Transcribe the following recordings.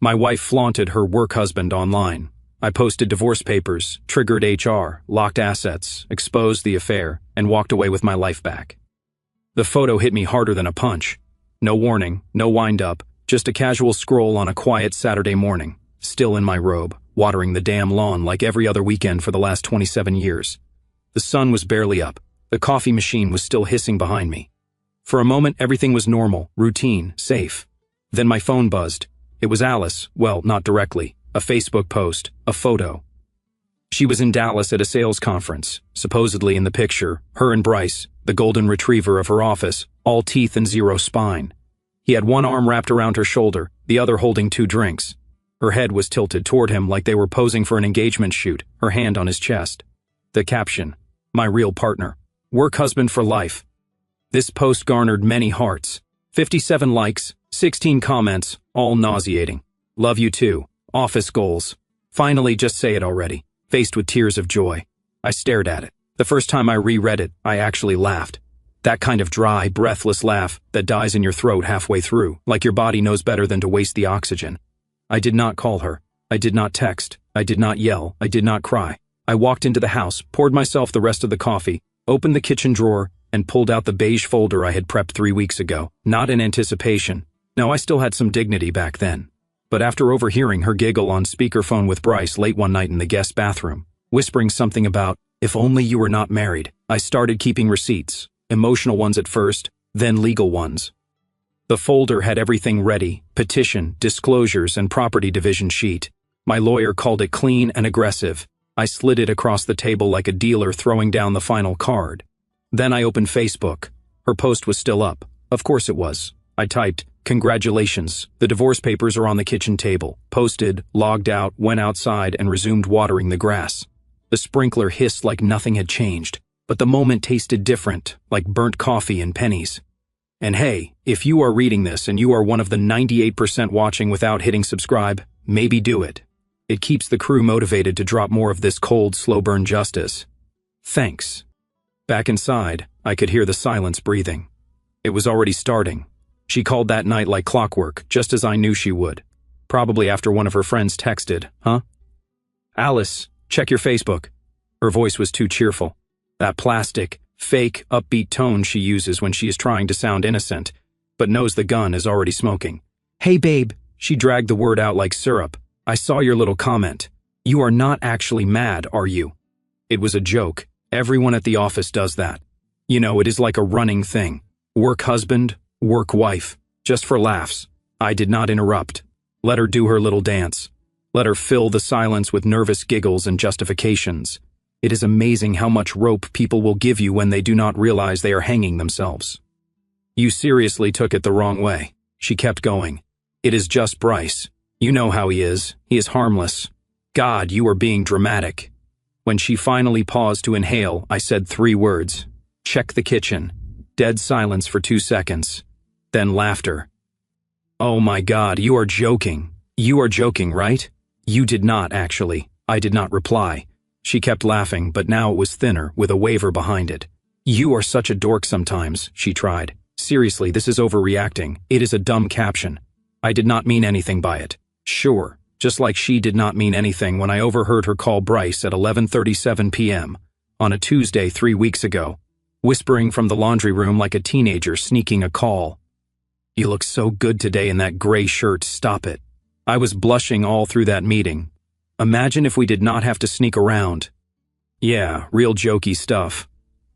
My wife flaunted her work husband online. I posted divorce papers, triggered HR, locked assets, exposed the affair, and walked away with my life back. The photo hit me harder than a punch. No warning, no wind-up, just a casual scroll on a quiet Saturday morning, still in my robe, watering the damn lawn like every other weekend for the last 27 years. The sun was barely up. The coffee machine was still hissing behind me. For a moment, everything was normal, routine, safe. Then my phone buzzed. It was Alice, well, not directly. A Facebook post, a photo. She was in Dallas at a sales conference, supposedly in the picture, her and Bryce, the golden retriever of her office, all teeth and zero spine. He had one arm wrapped around her shoulder, the other holding 2 drinks. Her head was tilted toward him like they were posing for an engagement shoot, her hand on his chest. The caption, "My real partner. Work husband for life." This post garnered many hearts. 57 likes, 16 comments, all nauseating. "Love you too. Office goals. Finally, just say it already." Faced with tears of joy. I stared at it. The first time I reread it, I actually laughed. That kind of dry, breathless laugh that dies in your throat halfway through, like your body knows better than to waste the oxygen. I did not call her. I did not text. I did not yell. I did not cry. I walked into the house, poured myself the rest of the coffee, opened the kitchen drawer, and pulled out the beige folder I had prepped 3 weeks ago, not in anticipation. No, I still had some dignity back then. But after overhearing her giggle on speakerphone with Bryce late one night in the guest bathroom, whispering something about, "If only you were not married," I started keeping receipts, emotional ones at first, then legal ones. The folder had everything ready, petition, disclosures, and property division sheet. My lawyer called it clean and aggressive. I slid it across the table like a dealer throwing down the final card. Then I opened Facebook. Her post was still up. Of course it was. I typed, "Congratulations, the divorce papers are on the kitchen table," posted, logged out, went outside, and resumed watering the grass. The sprinkler hissed like nothing had changed, but the moment tasted different, like burnt coffee and pennies. And hey, if you are reading this and you are one of the 98% watching without hitting subscribe, maybe do it. It keeps the crew motivated to drop more of this cold, slow burn justice. Thanks. Back inside, I could hear the silence breathing. It was already starting. She called that night like clockwork, just as I knew she would. Probably after one of her friends texted, "Huh? Alice, check your Facebook." Her voice was too cheerful. That plastic, fake, upbeat tone she uses when she is trying to sound innocent, but knows the gun is already smoking. "Hey babe," she dragged the word out like syrup. "I saw your little comment. You are not actually mad, are you?" It was a joke. Everyone at the office does that. You know, it is like a running thing. Work husband, work wife, just for laughs. I did not interrupt. Let her do her little dance. Let her fill the silence with nervous giggles and justifications. It is amazing how much rope people will give you when they do not realize they are hanging themselves. "You seriously took it the wrong way," she kept going. "It is just Bryce. You know how he is. He is harmless. God, you are being dramatic." When she finally paused to inhale, I said 3 words. "Check the kitchen." Dead silence for 2 seconds. Then laughter. "Oh my God, you are joking. You are joking, right?" "You did not, actually." I did not reply. She kept laughing, but now it was thinner, with a waver behind it. "You are such a dork sometimes," she tried. "Seriously, this is overreacting. It is a dumb caption. I did not mean anything by it." Sure, just like she did not mean anything when I overheard her call Bryce at 11:37 p.m. on a Tuesday 3 weeks ago, whispering from the laundry room like a teenager sneaking a call. "You look so good today in that gray shirt, stop it." I was blushing all through that meeting. Imagine if we did not have to sneak around. Yeah, real jokey stuff.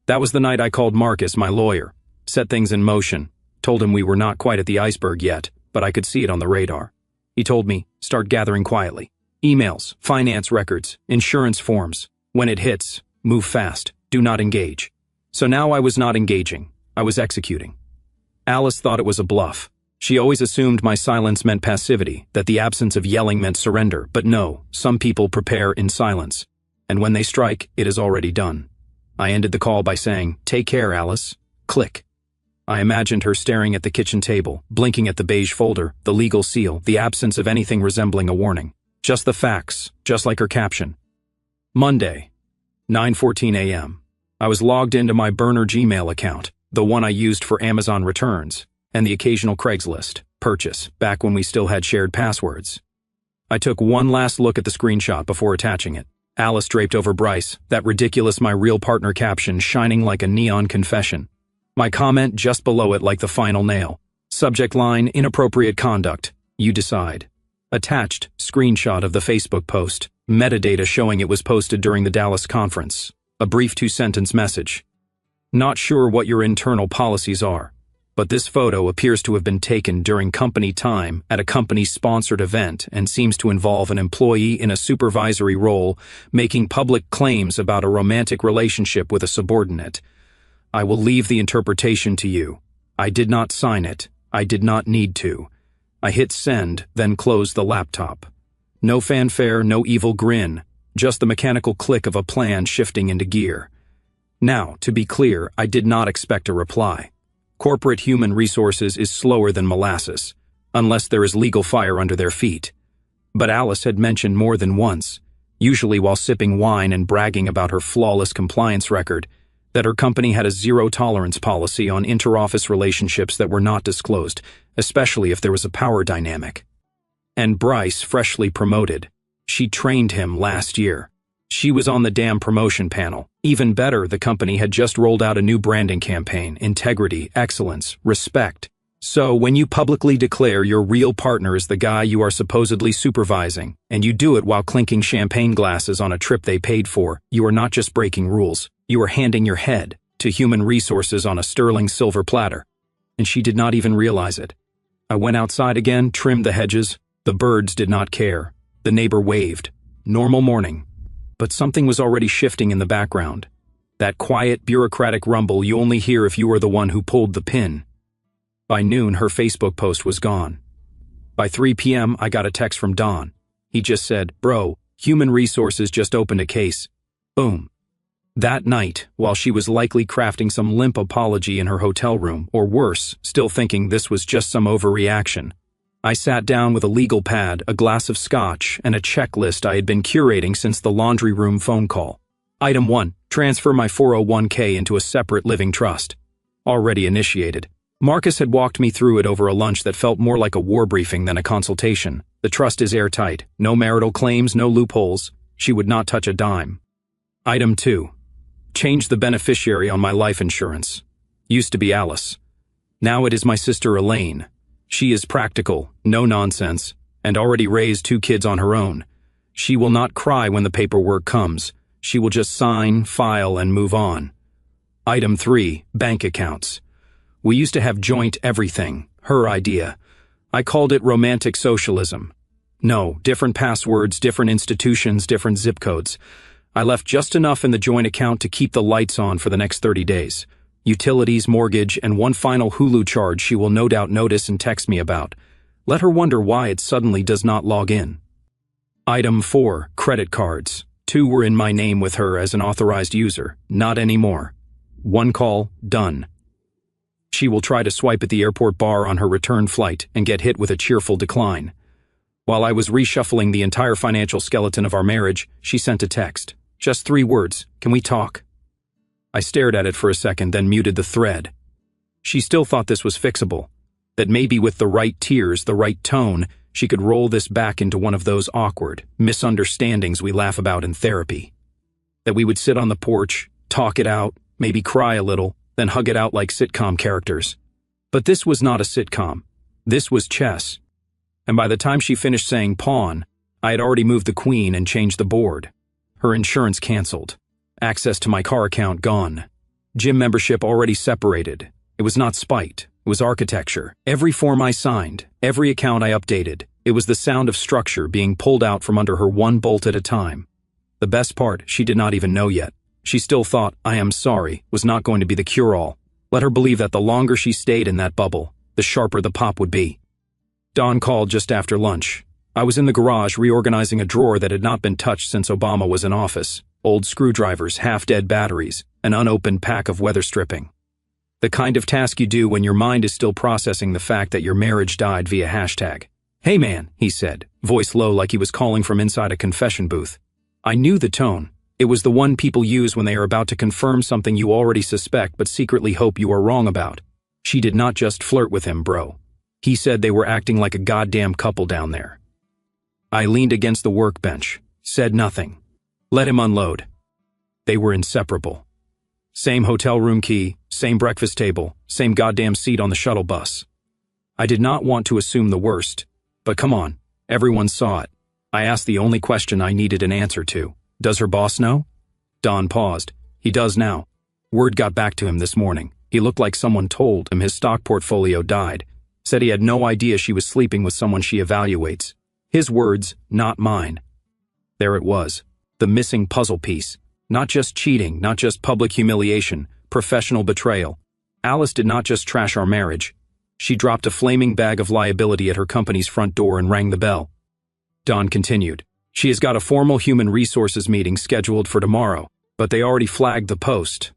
That was the night I called Marcus, my lawyer, set things in motion, told him we were not quite at the iceberg yet, but I could see it on the radar. He told me, start gathering quietly. Emails, finance records, insurance forms. When it hits, move fast, do not engage. So now I was not engaging, I was executing. Alice thought it was a bluff. She always assumed my silence meant passivity, that the absence of yelling meant surrender, but no, some people prepare in silence. And when they strike, it is already done. I ended the call by saying, "Take care, Alice." Click. I imagined her staring at the kitchen table, blinking at the beige folder, the legal seal, the absence of anything resembling a warning. Just the facts, just like her caption. Monday, 9:14 a.m. I was logged into my burner Gmail account, the one I used for Amazon returns, and the occasional Craigslist purchase, back when we still had shared passwords. I took one last look at the screenshot before attaching it. Alice draped over Bryce, that ridiculous "my real partner" caption shining like a neon confession. My comment just below it like the final nail. Subject line, inappropriate conduct. You decide. Attached, screenshot of the Facebook post. Metadata showing it was posted during the Dallas conference. A brief 2-sentence message. Not sure what your internal policies are, but this photo appears to have been taken during company time at a company-sponsored event and seems to involve an employee in a supervisory role making public claims about a romantic relationship with a subordinate. I will leave the interpretation to you. I did not sign it. I did not need to. I hit send, then closed the laptop. No fanfare, no evil grin, just the mechanical click of a plan shifting into gear. Now, to be clear, I did not expect a reply. Corporate human resources is slower than molasses, unless there is legal fire under their feet. But Alice had mentioned more than once, usually while sipping wine and bragging about her flawless compliance record, that her company had a zero-tolerance policy on inter-office relationships that were not disclosed, especially if there was a power dynamic. And Bryce, freshly promoted. She trained him last year. She was on the damn promotion panel. Even better, the company had just rolled out a new branding campaign: integrity, excellence, respect. So when you publicly declare your real partner is the guy you are supposedly supervising, and you do it while clinking champagne glasses on a trip they paid for, you are not just breaking rules, you are handing your head to human resources on a sterling silver platter. And she did not even realize it. I went outside again, trimmed the hedges. The birds did not care. The neighbor waved. Normal morning. But something was already shifting in the background. That quiet, bureaucratic rumble you only hear if you are the one who pulled the pin. By noon, her Facebook post was gone. By 3 p.m., I got a text from Don. He just said, "Bro, human resources just opened a case." Boom. That night, while she was likely crafting some limp apology in her hotel room, or worse, still thinking this was just some overreaction, I sat down with a legal pad, a glass of scotch, and a checklist I had been curating since the laundry room phone call. Item 1. Transfer my 401k into a separate living trust. Already initiated. Marcus had walked me through it over a lunch that felt more like a war briefing than a consultation. The trust is airtight. No marital claims, no loopholes. She would not touch a dime. Item 2. Change the beneficiary on my life insurance. Used to be Alice. Now it is my sister Elaine. She is practical, no nonsense, and already raised 2 kids on her own. She will not cry when the paperwork comes. She will just sign, file, and move on. Item 3. Bank accounts. We used to have joint everything, her idea. I called it romantic socialism. No, different passwords, different institutions, different zip codes. I left just enough in the joint account to keep the lights on for the next 30 days. Utilities, mortgage, and one final Hulu charge she will no doubt notice and text me about. Let her wonder why it suddenly does not log in. Item 4. Credit cards. 2 were in my name with her as an authorized user. Not anymore. 1 call, done. She will try to swipe at the airport bar on her return flight and get hit with a cheerful decline. While I was reshuffling the entire financial skeleton of our marriage, she sent a text. Just 3 words. Can we talk? I stared at it for a second, then muted the thread. She still thought this was fixable, that maybe with the right tears, the right tone, she could roll this back into one of those awkward misunderstandings we laugh about in therapy. That we would sit on the porch, talk it out, maybe cry a little, then hug it out like sitcom characters. But this was not a sitcom. This was chess. And by the time she finished saying pawn, I had already moved the queen and changed the board. Her insurance canceled. Access to my car account gone. Gym membership already separated. It was not spite. It was architecture. Every form I signed, every account I updated, it was the sound of structure being pulled out from under her one bolt at a time. The best part, she did not even know yet. She still thought, "I am sorry," was not going to be the cure-all. Let her believe that the longer she stayed in that bubble, the sharper the pop would be. Dawn called just after lunch. I was in the garage reorganizing a drawer that had not been touched since Obama was in office. Old screwdrivers, half-dead batteries, an unopened pack of weather stripping. The kind of task you do when your mind is still processing the fact that your marriage died via hashtag. "Hey man," he said, voice low like he was calling from inside a confession booth. I knew the tone. It was the one people use when they are about to confirm something you already suspect but secretly hope you are wrong about. She did not just flirt with him, bro. He said they were acting like a goddamn couple down there. I leaned against the workbench, said nothing. Let him unload. They were inseparable. Same hotel room key, same breakfast table, same goddamn seat on the shuttle bus. I did not want to assume the worst, but come on, everyone saw it. I asked the only question I needed an answer to. Does her boss know? Don paused. He does now. Word got back to him this morning. He looked like someone told him his stock portfolio died. Said he had no idea she was sleeping with someone she evaluates. His words, not mine. There it was. The missing puzzle piece. Not just cheating, not just public humiliation, professional betrayal. Alice did not just trash our marriage. She dropped a flaming bag of liability at her company's front door and rang the bell. Don continued. She has got a formal human resources meeting scheduled for tomorrow, but they already flagged the post.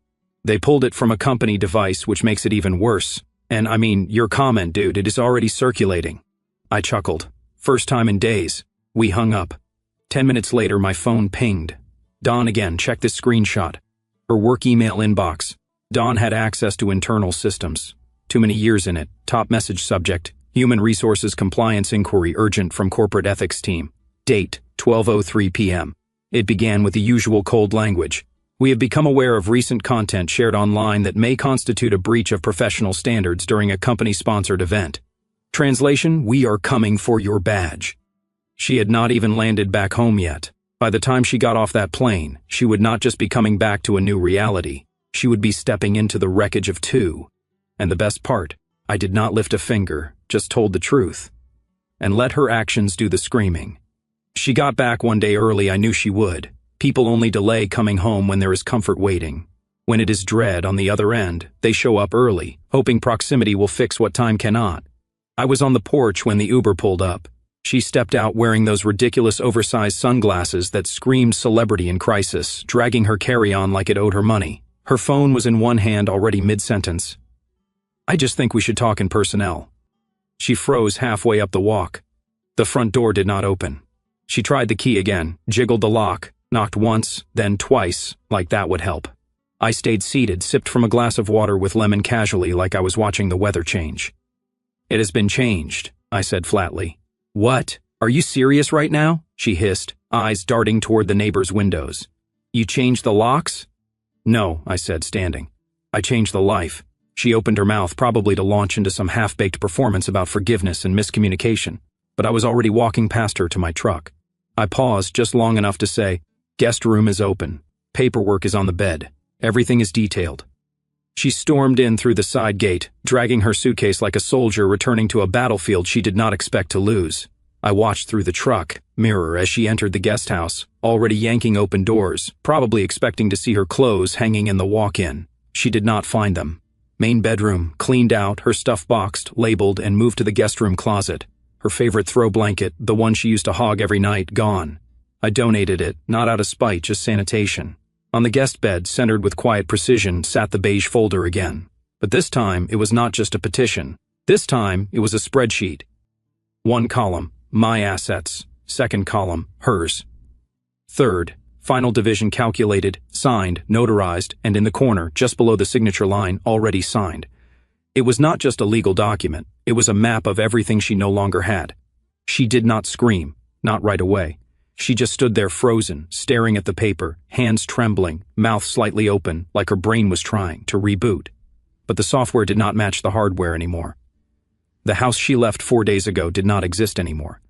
They pulled it from a company device, which makes it even worse. And I mean, your comment, dude, it is already circulating. I chuckled. First time in days. We hung up. 10 minutes later, my phone pinged. Dawn again, check this screenshot. Her work email inbox. Dawn had access to internal systems. Too many years in it. Top message subject. Human Resources Compliance Inquiry urgent from Corporate Ethics Team. Date, 12:03 p.m. It began with the usual cold language. We have become aware of recent content shared online that may constitute a breach of professional standards during a company-sponsored event. Translation, we are coming for your badge. She had not even landed back home yet. By the time she got off that plane, she would not just be coming back to a new reality. She would be stepping into the wreckage of two. And the best part, I did not lift a finger, just told the truth. And let her actions do the screaming. She got back one day early. I knew she would. People only delay coming home when there is comfort waiting. When it is dread on the other end, they show up early, hoping proximity will fix what time cannot. I was on the porch when the Uber pulled up. She stepped out wearing those ridiculous oversized sunglasses that screamed celebrity in crisis, dragging her carry-on like it owed her money. Her phone was in one hand already mid-sentence. I just think we should talk in personnel. She froze halfway up the walk. The front door did not open. She tried the key again, jiggled the lock, knocked once, then twice, like that would help. I stayed seated, sipped from a glass of water with lemon casually like I was watching the weather change. It has been changed, I said flatly. What? Are you serious right now? She hissed, eyes darting toward the neighbor's windows. You changed the locks? No, I said, standing. I changed the life. She opened her mouth, probably to launch into some half-baked performance about forgiveness and miscommunication, but I was already walking past her to my truck. I paused just long enough to say, guest room is open. Paperwork is on the bed. Everything is detailed. She stormed in through the side gate, dragging her suitcase like a soldier returning to a battlefield she did not expect to lose. I watched through the truck mirror as she entered the guest house, already yanking open doors, probably expecting to see her clothes hanging in the walk-in. She did not find them. Main bedroom, cleaned out, her stuff boxed, labeled, and moved to the guest room closet. Her favorite throw blanket, the one she used to hog every night, gone. I donated it, not out of spite, just sanitation. On the guest bed, centered with quiet precision, sat the beige folder again. But this time, it was not just a petition. This time, it was a spreadsheet. One column, my assets. Second column, hers. Third, final division calculated, signed, notarized, and in the corner, just below the signature line, already signed. It was not just a legal document. It was a map of everything she no longer had. She did not scream, not right away. She just stood there frozen, staring at the paper, hands trembling, mouth slightly open, like her brain was trying to reboot. But the software did not match the hardware anymore. The house she left 4 days ago did not exist anymore.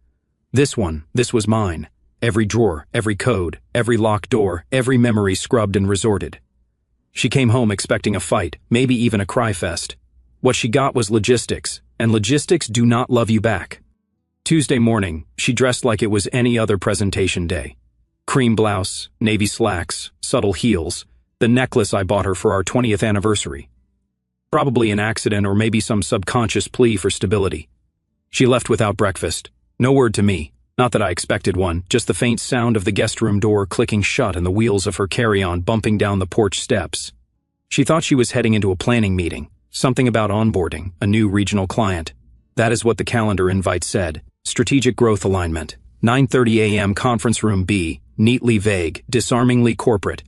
This was mine. Every drawer, every code, every locked door, every memory scrubbed and resorted. She came home expecting a fight, maybe even a cry fest. What she got was logistics, and logistics do not love you back. Tuesday morning, she dressed like it was any other presentation day. Cream blouse, navy slacks, subtle heels, the necklace I bought her for our 20th anniversary. Probably an accident or maybe some subconscious plea for stability. She left without breakfast. No word to me. Not that I expected one, just the faint sound of the guest room door clicking shut and the wheels of her carry-on bumping down the porch steps. She thought she was heading into a planning meeting, something about onboarding a new regional client. That is what the calendar invite said. Strategic growth alignment. 9:30 a.m. Conference room B, neatly vague, disarmingly corporate.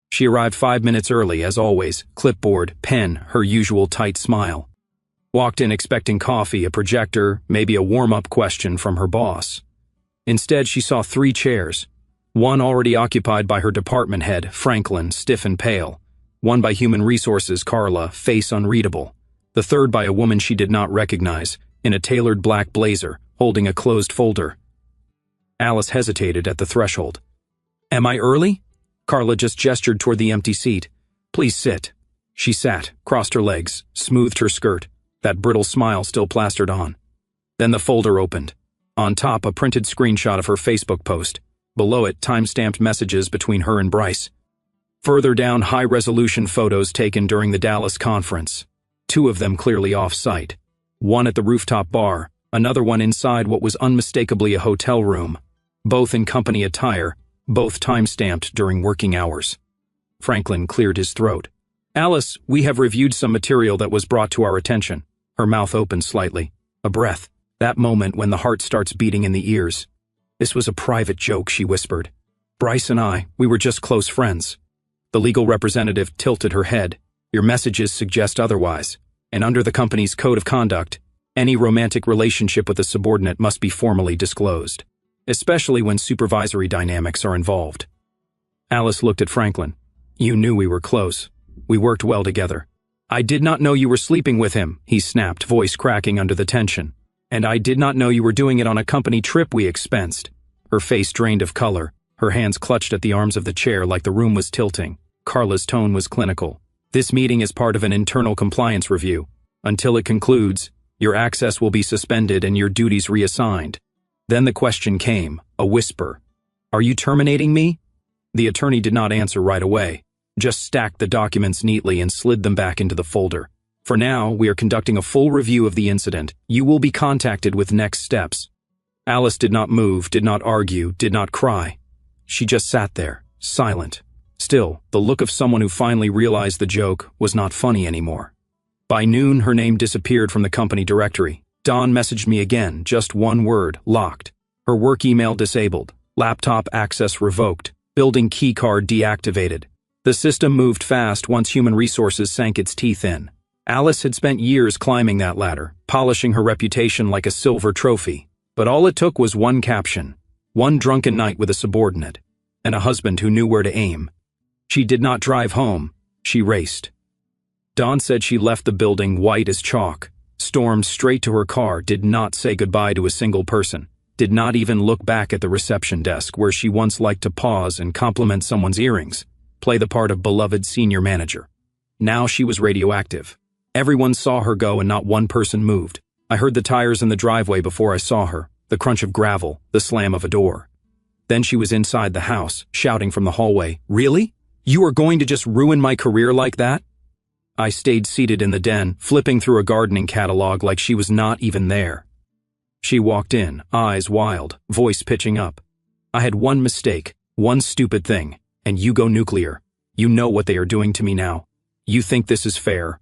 She arrived 5 minutes early, as always, clipboard, pen, her usual tight smile. Walked in expecting coffee, a projector, maybe a warm-up question from her boss. Instead, she saw 3 chairs. One already occupied by her department head, Franklin, stiff and pale. One by Human Resources, Carla, face unreadable. The third by a woman she did not recognize, in a tailored black blazer, holding a closed folder. Alice hesitated at the threshold. "Am I early?" Carla just gestured toward the empty seat. "Please sit." She sat, crossed her legs, smoothed her skirt, that brittle smile still plastered on. Then the folder opened. On top, a printed screenshot of her Facebook post. Below it, time-stamped messages between her and Bryce. Further down, high-resolution photos taken during the Dallas conference. 2 of them clearly off-site. One at the rooftop bar, another one inside what was unmistakably a hotel room. Both in company attire, both time-stamped during working hours. Franklin cleared his throat. "Alice, we have reviewed some material that was brought to our attention." Her mouth opened slightly. A breath. That moment when the heart starts beating in the ears. "This was a private joke," she whispered. "Bryce and I, we were just close friends." The legal representative tilted her head. "Your messages suggest otherwise, and under the company's code of conduct, any romantic relationship with a subordinate must be formally disclosed, especially when supervisory dynamics are involved." Alice looked at Franklin. "You knew we were close. We worked well together." "I did not know you were sleeping with him," he snapped, voice cracking under the tension. "And I did not know you were doing it on a company trip we expensed." Her face drained of color. Her hands clutched at the arms of the chair like the room was tilting. Carla's tone was clinical. "This meeting is part of an internal compliance review. Until it concludes, your access will be suspended and your duties reassigned." Then the question came, a whisper. "Are you terminating me?" The attorney did not answer right away, just stacked the documents neatly and slid them back into the folder. "For now, we are conducting a full review of the incident. You will be contacted with next steps." Alice did not move, did not argue, did not cry. She just sat there, silent. Still, the look of someone who finally realized the joke was not funny anymore. By noon, her name disappeared from the company directory. Dawn messaged me again, just one word, locked. Her work email disabled, laptop access revoked, building keycard deactivated. The system moved fast once Human Resources sank its teeth in. Alice had spent years climbing that ladder, polishing her reputation like a silver trophy. But all it took was one caption, one drunken night with a subordinate, and a husband who knew where to aim. She did not drive home, she raced. Dawn said she left the building white as chalk, stormed straight to her car, did not say goodbye to a single person, did not even look back at the reception desk where she once liked to pause and compliment someone's earrings, play the part of beloved senior manager. Now she was radioactive. Everyone saw her go and not one person moved. I heard the tires in the driveway before I saw her, the crunch of gravel, the slam of a door. Then she was inside the house, shouting from the hallway, "Really? You are going to just ruin my career like that?" I stayed seated in the den, flipping through a gardening catalog like she was not even there. She walked in, eyes wild, voice pitching up. "I had one mistake, one stupid thing, and you go nuclear. You know what they are doing to me now. You think this is fair?"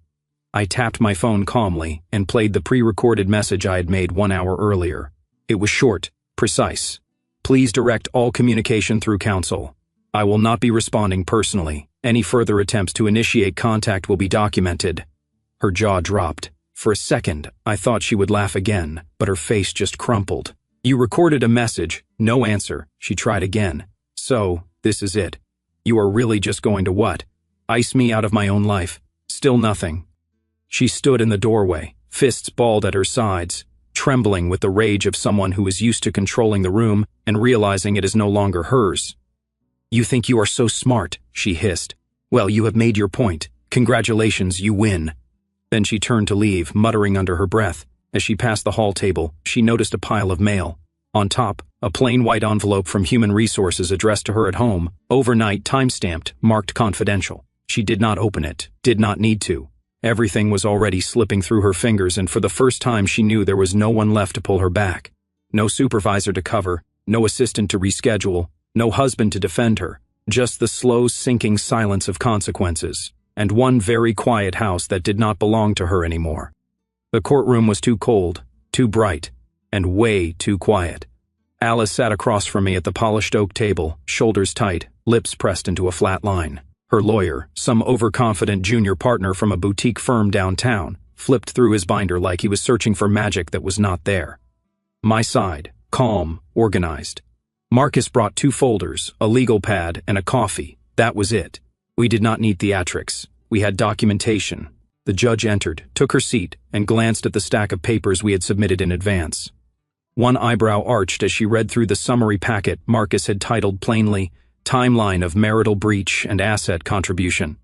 I tapped my phone calmly and played the pre-recorded message I had made 1 hour earlier. It was short, precise. "Please direct all communication through counsel. I will not be responding personally. Any further attempts to initiate contact will be documented." Her jaw dropped. For a second, I thought she would laugh again, but her face just crumpled. "You recorded a message, no answer," she tried again. "So, this is it. You are really just going to what? Ice me out of my own life? Still nothing." She stood in the doorway, fists balled at her sides, trembling with the rage of someone who is used to controlling the room and realizing it is no longer hers. "You think you are so smart," she hissed. "Well, you have made your point. Congratulations, you win." Then she turned to leave, muttering under her breath. As she passed the hall table, she noticed a pile of mail. On top, a plain white envelope from Human Resources addressed to her at home, overnight time-stamped, marked confidential. She did not open it, did not need to. Everything was already slipping through her fingers, and for the first time she knew there was no one left to pull her back. No supervisor to cover, no assistant to reschedule, no husband to defend her, just the slow sinking silence of consequences, and one very quiet house that did not belong to her anymore. The courtroom was too cold, too bright, and way too quiet. Alice sat across from me at the polished oak table, shoulders tight, lips pressed into a flat line. Her lawyer, some overconfident junior partner from a boutique firm downtown, flipped through his binder like he was searching for magic that was not there. My side, calm, organized. Marcus brought 2 folders, a legal pad, and a coffee. That was it. We did not need theatrics. We had documentation. The judge entered, took her seat, and glanced at the stack of papers we had submitted in advance. One eyebrow arched as she read through the summary packet Marcus had titled plainly, Timeline of Marital Breach and Asset Contribution.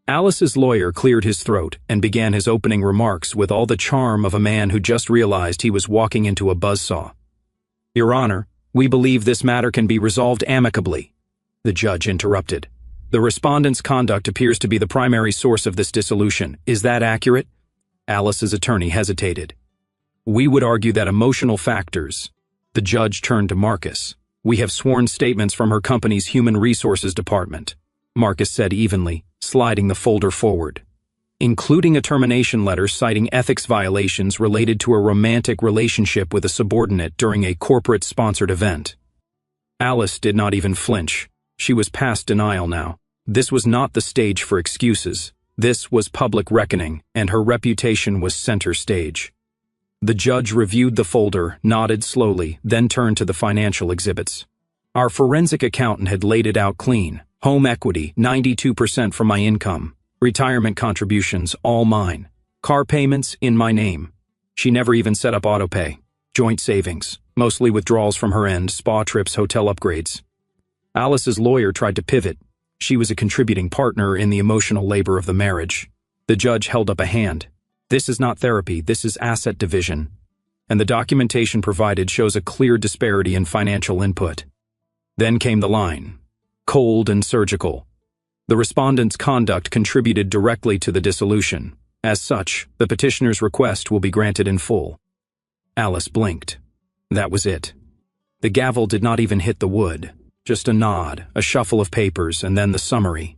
Alice's lawyer cleared his throat and began his opening remarks with all the charm of a man who just realized he was walking into a buzzsaw. Your Honor, we believe this matter can be resolved amicably. The judge interrupted. The respondent's conduct appears to be the primary source of this dissolution. Is that accurate? Alice's attorney hesitated. We would argue that emotional factors. The judge turned to Marcus. We have sworn statements from her company's Human Resources Department, Marcus said evenly, sliding the folder forward, including a termination letter citing ethics violations related to a romantic relationship with a subordinate during a corporate-sponsored event. Alice did not even flinch. She was past denial now. This was not the stage for excuses. This was public reckoning, and her reputation was center stage. The judge reviewed the folder, nodded slowly, then turned to the financial exhibits. Our forensic accountant had laid it out clean. Home equity, 92% from my income. Retirement contributions, all mine. Car payments, in my name. She never even set up autopay. Joint savings, mostly withdrawals from her end, spa trips, hotel upgrades. Alice's lawyer tried to pivot. She was a contributing partner in the emotional labor of the marriage. The judge held up a hand. This is not therapy, this is asset division. And the documentation provided shows a clear disparity in financial input. Then came the line. Cold and surgical. The respondent's conduct contributed directly to the dissolution. As such, the petitioner's request will be granted in full. Alice blinked. That was it. The gavel did not even hit the wood. Just a nod, a shuffle of papers, and then the summary.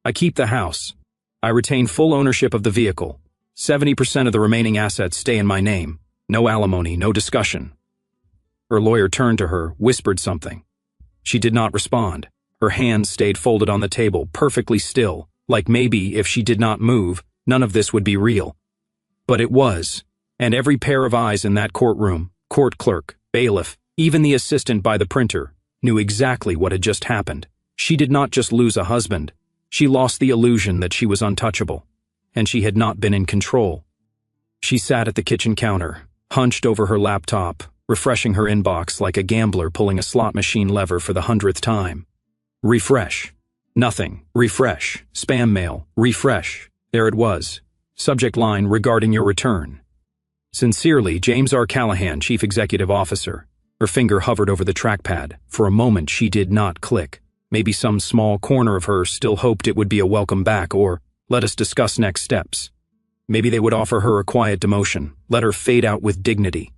I keep the house. I retain full ownership of the vehicle. 70% of the remaining assets stay in my name. No alimony, no discussion. Her lawyer turned to her, whispered something. She did not respond. Her hands stayed folded on the table, perfectly still, like maybe if she did not move, none of this would be real. But it was, and every pair of eyes in that courtroom, court clerk, bailiff, even the assistant by the printer, knew exactly what had just happened. She did not just lose a husband. She lost the illusion that she was untouchable, and she had not been in control. She sat at the kitchen counter, hunched over her laptop, refreshing her inbox like a gambler pulling a slot machine lever for the 100th time. Refresh. Nothing. Refresh. Spam mail. Refresh. There it was. Subject line regarding your return. Sincerely, James R. Callahan, Chief Executive Officer. Her finger hovered over the trackpad. For a moment, she did not click. Maybe some small corner of her still hoped it would be a welcome back or, let us discuss next steps. Maybe they would offer her a quiet demotion, let her fade out with dignity.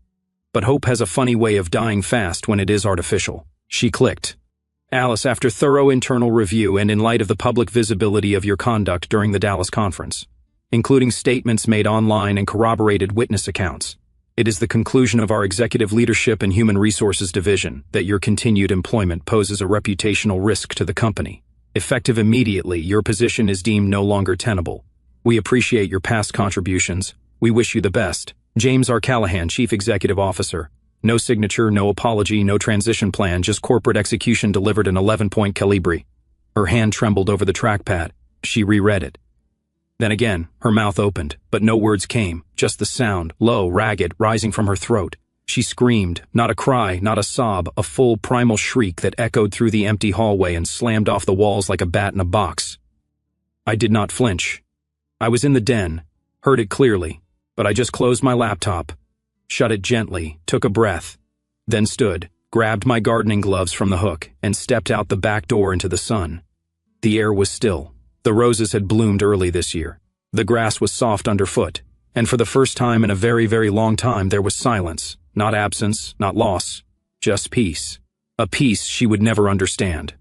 But hope has a funny way of dying fast when it is artificial. She clicked. Alice, after thorough internal review and in light of the public visibility of your conduct during the Dallas conference, including statements made online and corroborated witness accounts, it is the conclusion of our Executive Leadership and Human Resources Division that your continued employment poses a reputational risk to the company. Effective immediately, your position is deemed no longer tenable. We appreciate your past contributions. We wish you the best. James R. Callahan, Chief Executive Officer. No signature, no apology, no transition plan, just corporate execution delivered in 11-point Calibri. Her hand trembled over the trackpad. She reread it. Then again, her mouth opened, but no words came, just the sound, low, ragged, rising from her throat. She screamed, not a cry, not a sob, a full primal shriek that echoed through the empty hallway and slammed off the walls like a bat in a box. I did not flinch. I was in the den, heard it clearly, but I just closed my laptop, shut it gently, took a breath, then stood, grabbed my gardening gloves from the hook, and stepped out the back door into the sun. The air was still. The roses had bloomed early this year. The grass was soft underfoot, and for the first time in a very, very long time there was silence, not absence, not loss, just peace. A peace she would never understand.